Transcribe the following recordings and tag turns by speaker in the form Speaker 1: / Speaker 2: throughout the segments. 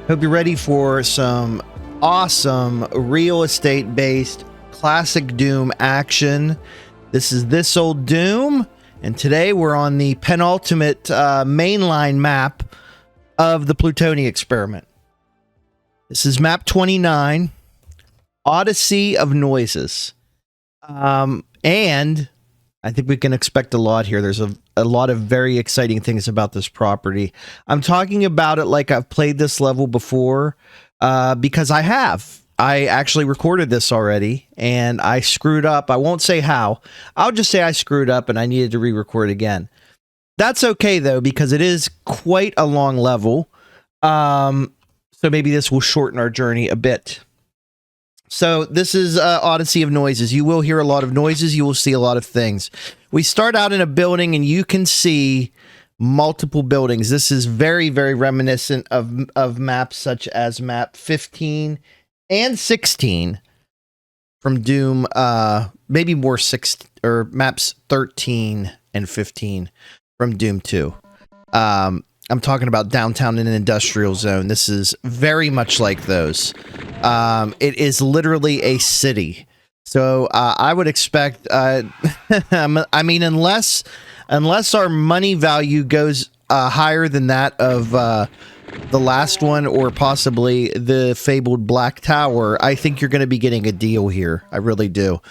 Speaker 1: Hope you're ready for some awesome real estate based classic Doom action. This is This Old Doom, and today we're on the penultimate mainline map of the Plutonia Experiment. This is MAP29, Odyssey of Noises. And I think we can expect a lot here. There's a lot of very exciting things about this property. I'm talking about it like I've played this level before, because I have. I actually recorded this already, and I screwed up. I won't say how. I'll just say I screwed up, and I needed to re-record again. That's okay, though, because it is quite a long level. So maybe this will shorten our journey a bit. So this is Odyssey of Noises. You will hear a lot of noises. You will see a lot of things. We start out in a building, and you can see multiple buildings. This is very, very reminiscent of maps such as map 15 and 16 from Doom. Maybe more maps 13 and 15 from Doom 2. I'm talking about downtown and industrial zone. This is very much like those. It is literally a city. So I would expect, I mean, unless our money value goes higher than that of the last one, or possibly the fabled Black Tower, I think you're going to be getting a deal here. I really do.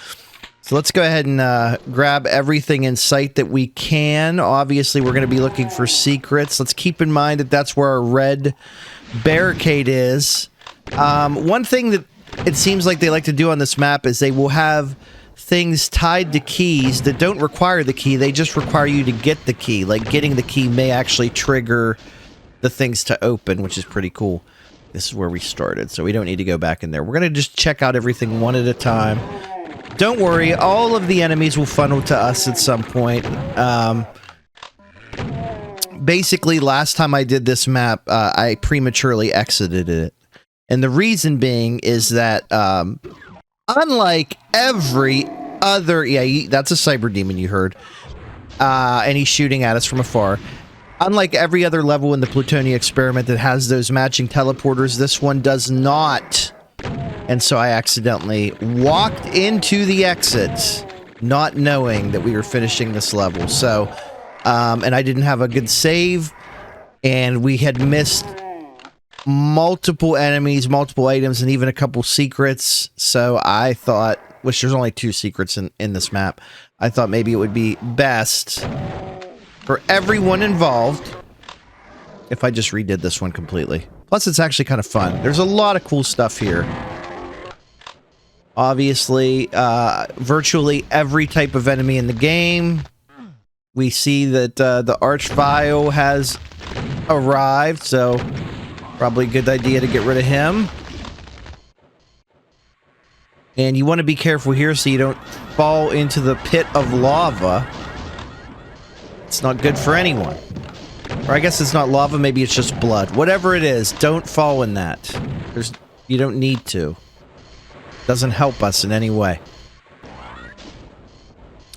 Speaker 1: So let's go ahead and grab everything in sight that we can. Obviously, we're going to be looking for secrets. Let's keep in mind that that's where our red barricade is. One thing that it seems like they like to do on this map is they will have things tied to keys that don't require the key. They just require you to get the key. Like, getting the key may actually trigger the things to open, which is pretty cool. This is where we started, so we don't need to go back in there. We're going to just check out everything one at a time. Don't worry, all of the enemies will funnel to us at some point. Basically, last time I did this map, I prematurely exited it. And the reason being is that, unlike every other... Yeah, that's a cyber demon you heard. And he's shooting at us from afar. Unlike every other level in the Plutonia Experiment that has those matching teleporters, this one does not. And so I accidentally walked into the exit, not knowing that we were finishing this level. So, and I didn't have a good save, and we had missed multiple enemies, multiple items, and even a couple secrets. So I thought, which there's only 2 secrets in this map, I thought maybe it would be best for everyone involved if I just redid this one completely. Plus, it's actually kind of fun. There's a lot of cool stuff here. Obviously, virtually every type of enemy in the game. We see that the Archvile has arrived, so probably a good idea to get rid of him. And you want to be careful here so you don't fall into the pit of lava. It's not good for anyone. Or I guess it's not lava, maybe it's just blood. Whatever it is, don't fall in that. You don't need to. Doesn't help us in any way.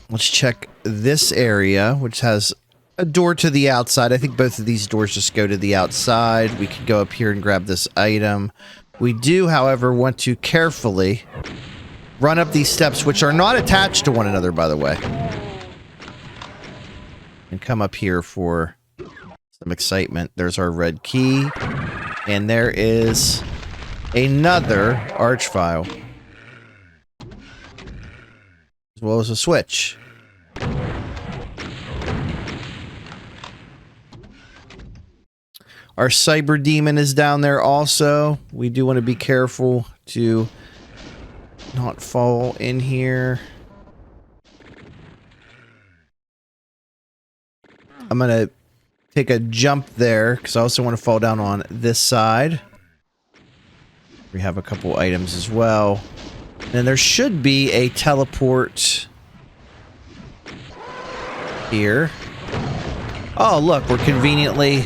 Speaker 1: Let's check this area, which has a door to the outside. I think both of these doors just go to the outside. We could go up here and grab this item. We do, however, want to carefully run up these steps, which are not attached to one another, by the way. And come up here for some excitement. There's our red key. And there is another Archvile. As well as a switch. Our cyber demon is down there also. We do want to be careful to not fall in here. I'm going to take a jump there because I also want to fall down on this side. We have a couple items as well. And there should be a teleport here. Oh, look, we're conveniently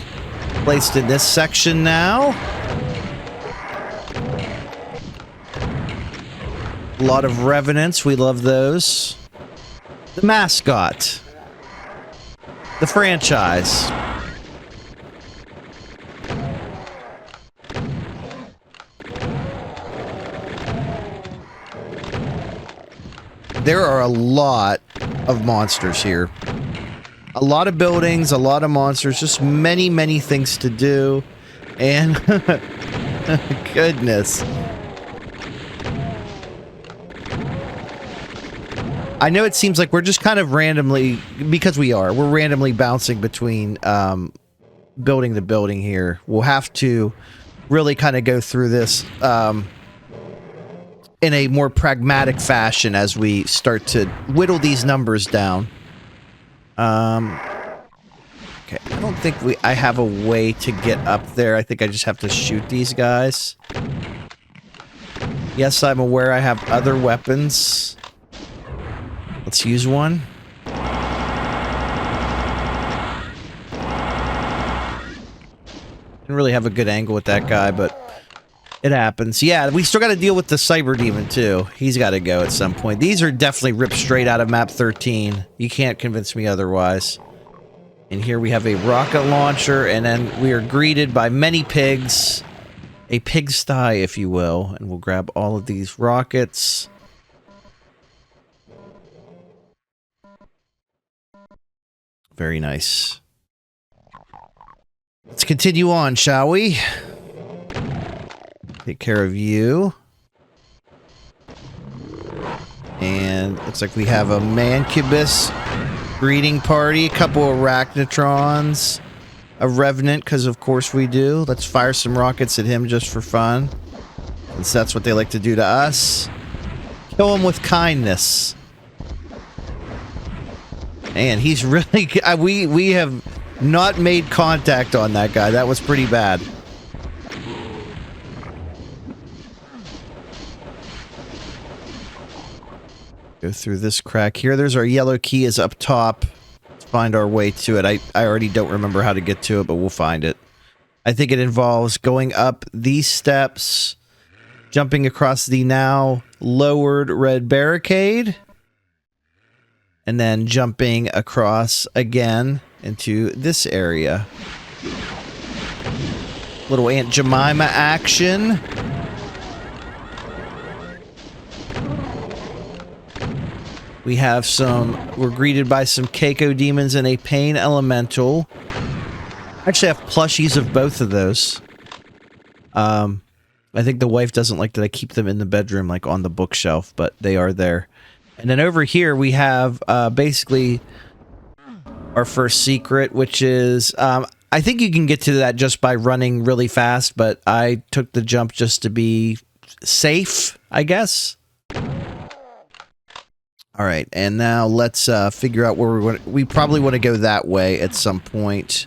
Speaker 1: placed in this section now. A lot of revenants. We love those. The mascot. The franchise. There are a lot of monsters here. A lot of buildings, a lot of monsters, just many, many things to do. And goodness. I know it seems like we're just kind of randomly, because we're randomly bouncing between building to building here. We'll have to really kind of go through this in a more pragmatic fashion as we start to whittle these numbers down. Okay, I don't think I have a way to get up there. I think I just have to shoot these guys. Yes, I'm aware I have other weapons. Let's use one. Didn't really have a good angle with that guy, but it happens. Yeah, we still got to deal with the cyber demon too. He's got to go at some point. These are definitely ripped straight out of map 13. You can't convince me otherwise. And here we have a rocket launcher, and then we are greeted by many pigs. A pigsty, if you will. And we'll grab all of these rockets. Very nice. Let's continue on, shall we? Take care of you. And looks like we have a mancubus greeting party, a couple of arachnotrons, a revenant, because of course we do. Let's fire some rockets at him just for fun, since that's what they like to do to us. Kill him with kindness. Man, he's really... we have not made contact on that guy. That was pretty bad. Go through this crack here. There's our yellow key is up top. Let's find our way to it. I already don't remember how to get to it, but we'll find it. I think it involves going up these steps, jumping across the now lowered red barricade, and then jumping across again into this area. Little Aunt Jemima action. We have we're greeted by some Keiko demons and a pain elemental. I actually have plushies of both of those. I think the wife doesn't like that I keep them in the bedroom, like on the bookshelf, but they are there. And then over here we have basically our first secret, which is, I think you can get to that just by running really fast, but I took the jump just to be safe, I guess. All right, and now let's figure out where we probably want to go that way at some point.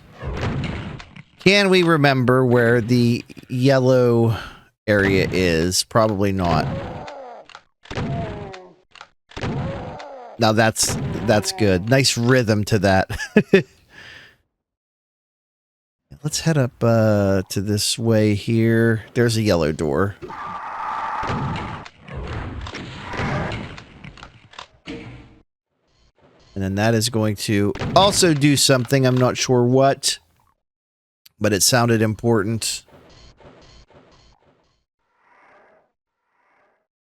Speaker 1: Can we remember where the yellow area is? Probably not. Now that's good. Nice rhythm to that. Let's head up to this way here. There's a yellow door. And then that is going to also do something. I'm not sure what, but it sounded important.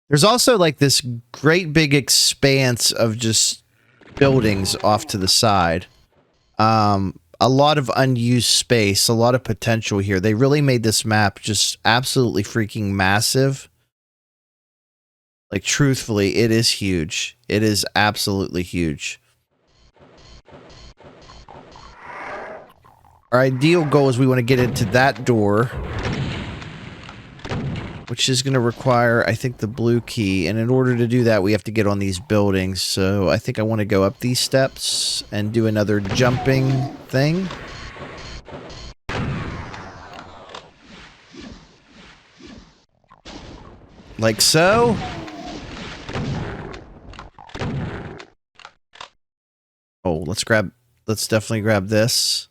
Speaker 1: There's also like this great big expanse of just buildings off to the side. A lot of unused space, a lot of potential here. They really made this map just absolutely freaking massive. Like, truthfully, it is huge. It is absolutely huge. Our ideal goal is we want to get into that door, which is going to require, I think, the blue key. And in order to do that, we have to get on these buildings. So I think I want to go up these steps and do another jumping thing. Like so. Oh, let's definitely grab this.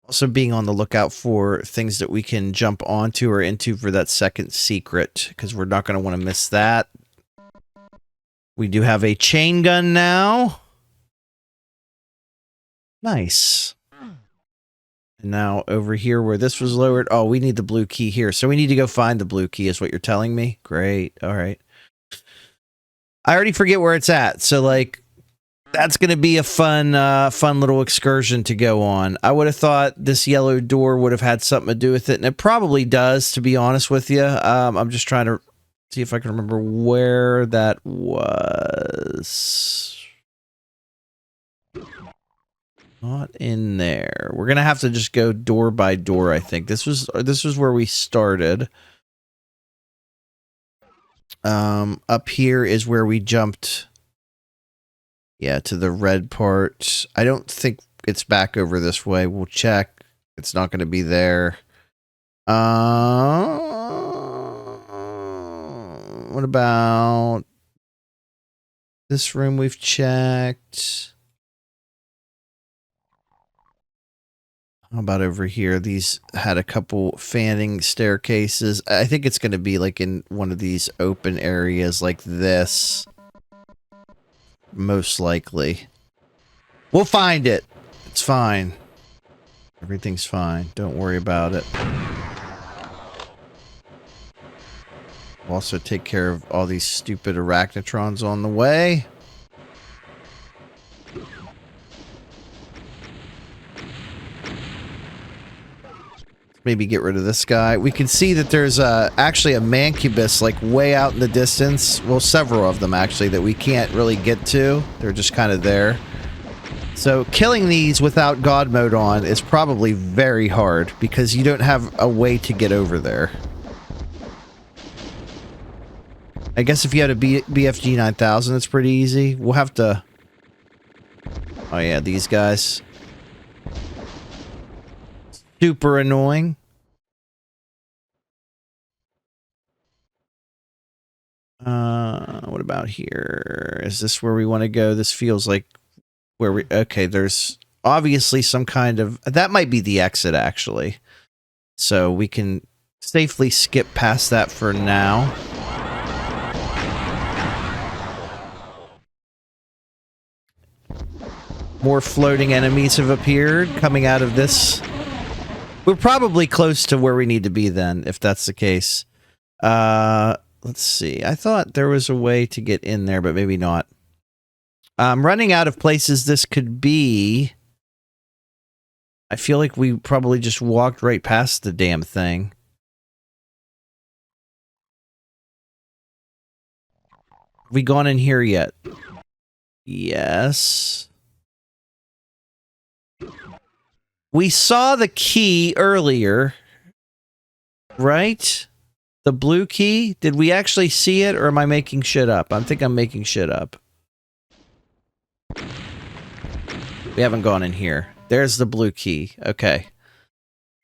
Speaker 1: Also being on the lookout for things that we can jump onto or into for that second secret, because we're not going to want to miss that. We do have a chain gun now. Nice. And now over here where this was lowered, oh, we need the blue key here. So we need to go find the blue key is what you're telling me? Great. All right. I already forget where it's at. So like, that's going to be a fun little excursion to go on. I would have thought this yellow door would have had something to do with it, and it probably does, to be honest with you. I'm just trying to see if I can remember where that was. Not in there. We're going to have to just go door by door, I think. This was where we started. Up here is where we jumped. Yeah, to the red part. I don't think it's back over this way. We'll check. It's not going to be there. What about this room we've checked? How about over here? These had a couple fanning staircases. I think it's going to be like in one of these open areas like this. Most likely. We'll find it. It's fine. Everything's fine. Don't worry about it. We'll also take care of all these stupid arachnotrons on the way. Maybe get rid of this guy. We can see that there's actually a mancubus like way out in the distance. Well, several of them actually that we can't really get to. They're just kind of there. So killing these without God mode on is probably very hard because you don't have a way to get over there. I guess if you had a BFG 9000, it's pretty easy. We'll have to... Oh yeah, these guys. Super annoying. What about here? Is this where we want to go? This feels like where we... Okay, there's obviously some kind of... That might be the exit, actually. So we can safely skip past that for now. More floating enemies have appeared coming out of this. We're probably close to where we need to be then, if that's the case. Let's see. I thought there was a way to get in there, but maybe not. I'm running out of places this could be. I feel like we probably just walked right past the damn thing. Have we gone in here yet? Yes. We saw the key earlier, right? The blue key? Did we actually see it, or am I making shit up? I think I'm making shit up. We haven't gone in here. There's the blue key. Okay.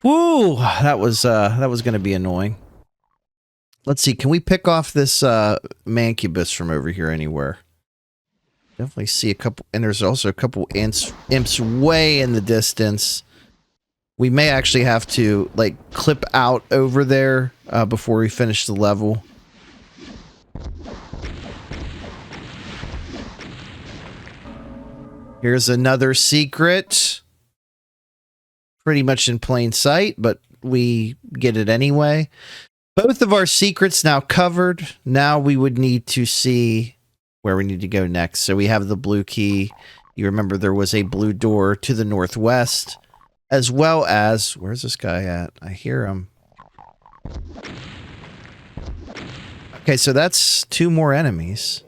Speaker 1: Woo! That was going to be annoying. Let's see. Can we pick off this mancubus from over here anywhere? Definitely see a couple, and there's also a couple imps way in the distance. We may actually have to, like, clip out over there before we finish the level. Here's another secret. Pretty much in plain sight, but we get it anyway. Both of our secrets now covered. Now we would need to see where we need to go next. So we have the blue key. You remember there was a blue door to the northwest. As well as... Where's this guy at? I hear him. Okay, so that's 2 more enemies.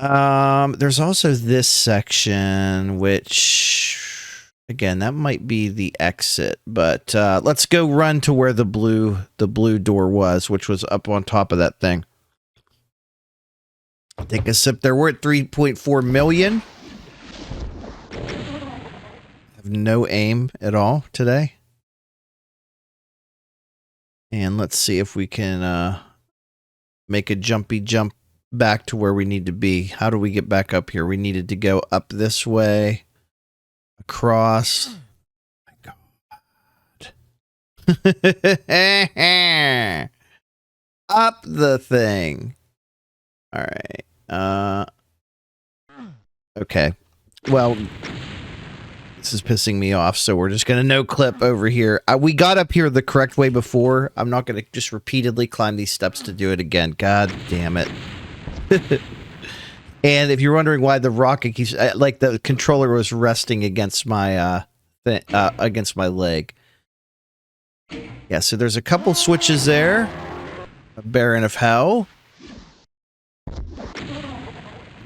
Speaker 1: There's also this section, which... Again, that might be the exit. But let's go run to where the blue door was, which was up on top of that thing. Take a sip there. We're at 3.4 million. No aim at all today. And let's see if we can make a jumpy jump back to where we need to be. How do we get back up here? We needed to go up this way, across. Oh my God. Up the thing. All right. Okay. Well, box is pissing me off, so we're just going to no clip over here. We got up here the correct way before. I'm not going to just repeatedly climb these steps to do it again. God damn it. And if you're wondering why the rocket keeps... like, the controller was resting against my, against my leg. Yeah, so there's a couple switches there. A Baron of Hell.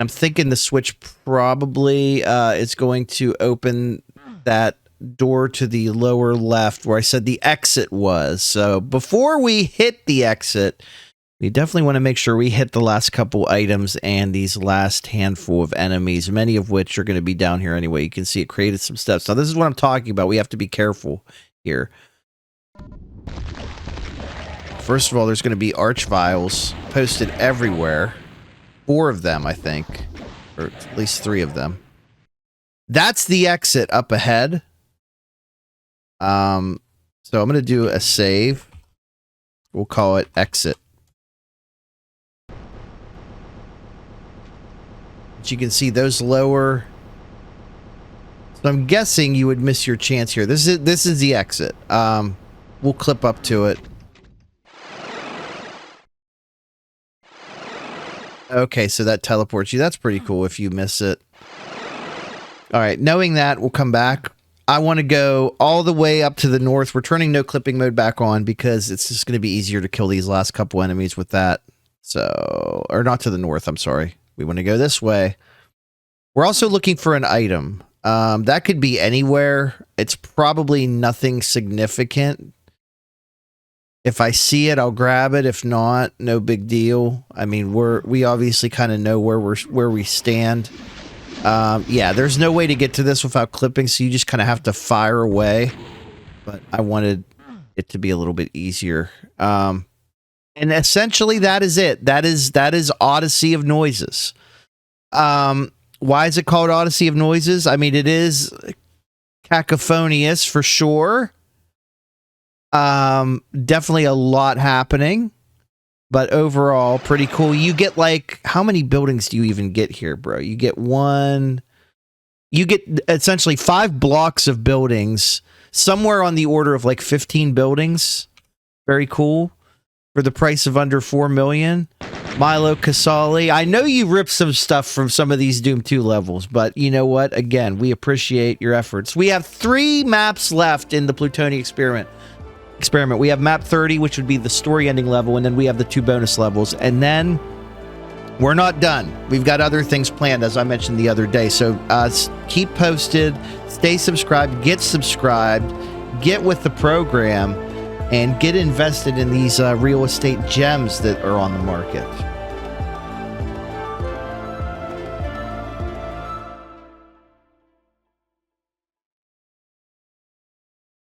Speaker 1: I'm thinking the switch probably is going to open that door to the lower left where I said the exit was. So before we hit the exit, we definitely want to make sure we hit the last couple items and these last handful of enemies, many of which are going to be down here anyway. You can see it created some steps. Now this is what I'm talking about. We have to be careful here. First of all, there's going to be arch vials posted everywhere. 4 of them, I think. Or at least 3 of them. That's the exit up ahead. So I'm going to do a save. We'll call it exit. But you can see those lower... So I'm guessing you would miss your chance here. This is the exit. We'll clip up to it. Okay, so that teleports you. That's pretty cool if you miss it. All right, knowing that, we'll come back. I want to go all the way up to the north. We're turning no clipping mode back on because it's just going to be easier to kill these last couple enemies with that. So, or not to the north, I'm sorry. We want to go this way. We're also looking for an item. That could be anywhere. It's probably nothing significant. If I see it, I'll grab it. If not, no big deal. I mean, we obviously kind of know where we stand. Yeah, there's no way to get to this without clipping, so you just kind of have to fire away. But I wanted it to be a little bit easier. And essentially, that is it. That is Odyssey of Noises. Why is it called Odyssey of Noises? I mean, it is cacophonious for sure. Definitely a lot happening, but overall pretty cool. You get like, how many buildings do you even get here, bro? You get essentially 5 blocks of buildings, somewhere on the order of like 15 buildings. Very cool for the price of under 4 million. Milo Casali, I know you ripped some stuff from some of these Doom 2 levels, but you know what? Again, we appreciate your efforts. We have 3 maps left in the Plutonia Experiment. We have map 30, which would be the story ending level, and then we have the 2 bonus levels, and then we're not done. We've got other things planned, as I mentioned the other day. So keep posted, stay subscribed, get with the program, and get invested in these real estate gems that are on the market.